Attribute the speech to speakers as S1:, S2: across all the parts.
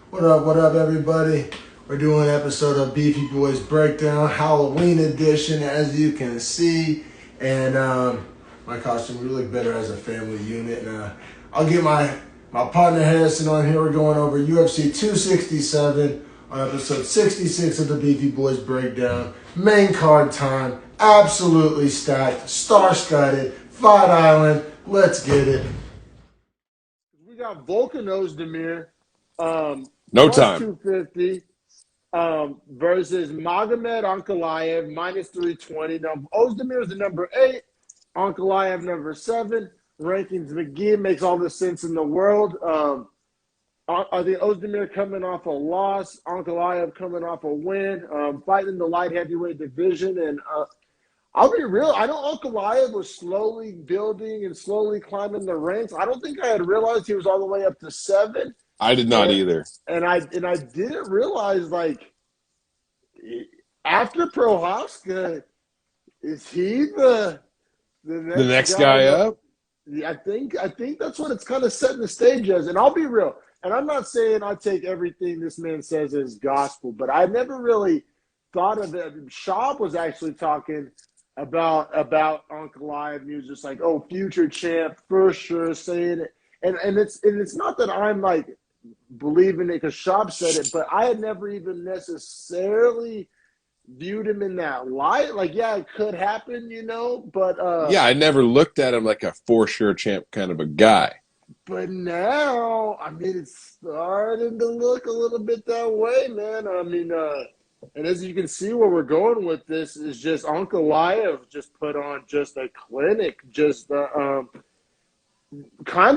S1: What up, everybody? We're doing an episode of Beefy Boys Breakdown, Halloween edition, as you can see. And my costume, we look better as a family unit. And I'll get my partner Harrison on here. We're going over UFC 267 on episode 66 of the Beefy Boys Breakdown. Main card time, absolutely stacked, star-studded, Fight Island. Let's get it. We got Volkan Oezdemir.
S2: No
S1: Plus
S2: time.
S1: 250 versus Magomed Ankalaev, minus 320. Now, Oezdemir is the number 8, Ankalaev number 7. Rankings McGee makes all the sense in the world. I think Oezdemir coming off a loss, Ankalaev coming off a win, fighting in the light heavyweight division. And I'll be real, I know Ankalaev was slowly building and slowly climbing the ranks. I don't think I had realized he was all the way up to 7.
S2: I did not either.
S1: And I didn't realize, like, after Prohaska, is he the
S2: next guy up?
S1: Yeah, I think that's what it's kind of setting the stage as. And I'll be real, and I'm not saying I take everything this man says as gospel, but I never really thought of it. Schaub was actually talking about Ankalaev. He was just like, "Oh, future champ for sure," saying it. And it's not that I'm like believing it because Schaub said it, but I had never even necessarily viewed him in that light. Like, yeah, it could happen, but
S2: Yeah, I never looked at him like a for sure champ kind of a guy.
S1: but now, I mean, it's starting to look a little bit that way, man. I mean, and as you can see, where we're going with this is just Ankalaev just put on just a clinic, just kind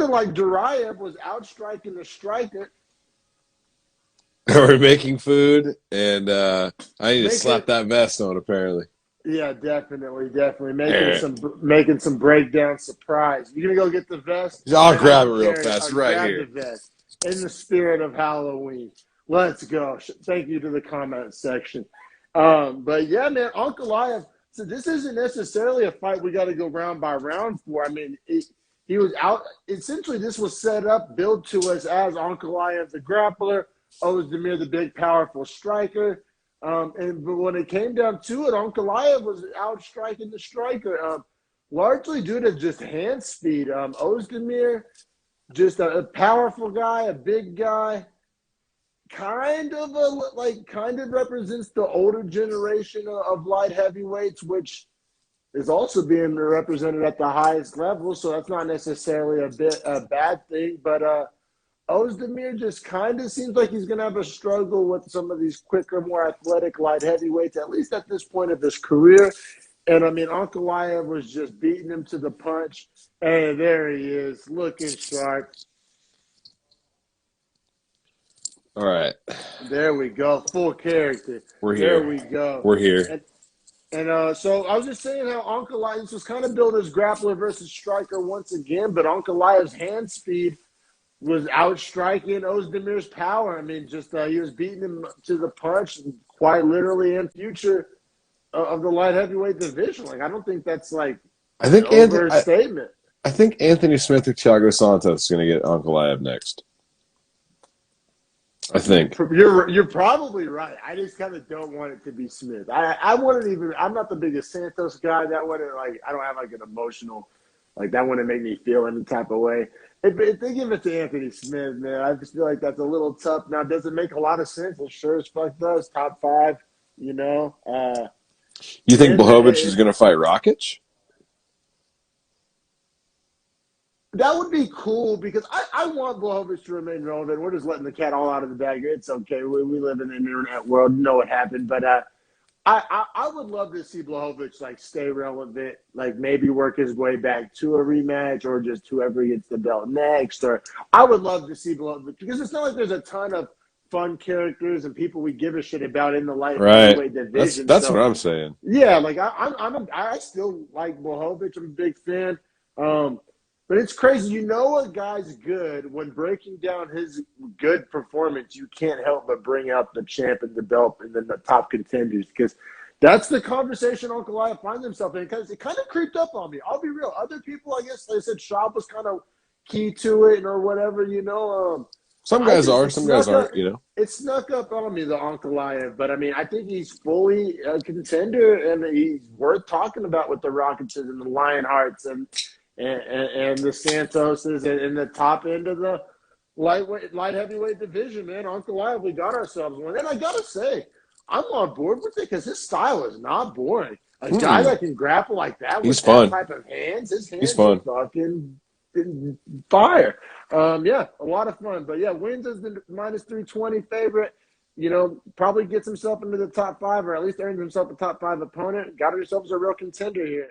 S1: of like Duraev was outstriking the striker.
S2: We're making food, and I need to slap that vest on, apparently.
S1: Yeah, definitely making some breakdown surprise. You gonna go get the vest?
S2: I'll grab it real fast right here.
S1: The vest in the spirit of Halloween. Let's go. Thank you to the comment section. But yeah, man, Ankalaev. So this isn't necessarily a fight we got to go round by round for. I mean, he was out. Essentially, this was set up, billed to us as Ankalaev the grappler, Oezdemir the big, powerful striker. But when it came down to it, Ankalaev was outstriking the striker, largely due to just hand speed. Oezdemir, just a powerful guy, a big guy, kind of represents the older generation of light heavyweights, which is also being represented at the highest level. So that's not necessarily a bad thing, but Oezdemir just kind of seems like he's going to have a struggle with some of these quicker, more athletic light heavyweights, at least at this point of his career. And, I mean, Ankalaev was just beating him to the punch. And there he is, looking sharp.
S2: All right.
S1: There we go. Full character.
S2: We're here.
S1: There we go.
S2: We're here.
S1: And so I was just saying how Ankalaev was kind of built as grappler versus striker once again, but Ankalaev's hand speed was outstriking Ozdemir's power. I mean, just he was beating him to the punch, quite literally, in future of the light heavyweight division. Like, I don't think that's like an overstatement.
S2: I think Anthony Smith or Thiago Santos is going to get Ankalaev next. I think
S1: you're probably right. I just kind of don't want it to be Smith. I wouldn't even. I'm not the biggest Santos guy. That wouldn't I don't have like an emotional, that wouldn't make me feel any type of way. If they give it to Anthony Smith, man, I just feel like that's a little tough. Now, does it make a lot of sense? It sure as fuck does. Top 5,
S2: You think Blachowicz is going to fight Rakic?
S1: That would be cool because I want Blachowicz to remain relevant. We're just letting the cat all out of the bag. It's okay. We live in an internet world. You know what happened. But I would love to see Blachowicz stay relevant, maybe work his way back to a rematch or just whoever gets the belt next. Or I would love to see Blachowicz because it's not like there's a ton of fun characters and people we give a shit about in the light heavyweight division.
S2: That's what I'm saying.
S1: Yeah, I still like Blachowicz. I'm a big fan. But it's crazy. A guy's good when breaking down his good performance. You can't help but bring up the champ and the belt and then the top contenders because that's the conversation Ankalaev finds himself in because it kind of creeped up on me. I'll be real. Other people, I guess, they said Schaub was kind of key to it or whatever,
S2: Some guys are, some guys aren't. You know,
S1: it snuck up on me, the Ankalaev, but I mean, I think he's fully a contender, and he's worth talking about with the Rockets and the Lionhearts and the Santoses and the top end of the light heavyweight division, man. Ankalaev, we got ourselves one. And I gotta say, I'm on board with it because his style is not boring. A guy that can grapple like that with that type of hands, his hands are fucking fire. Yeah, a lot of fun. But yeah, wins as the minus 320 favorite. You know, probably gets himself into the top 5, or at least earns himself a top 5 opponent. Got himself as a real contender here.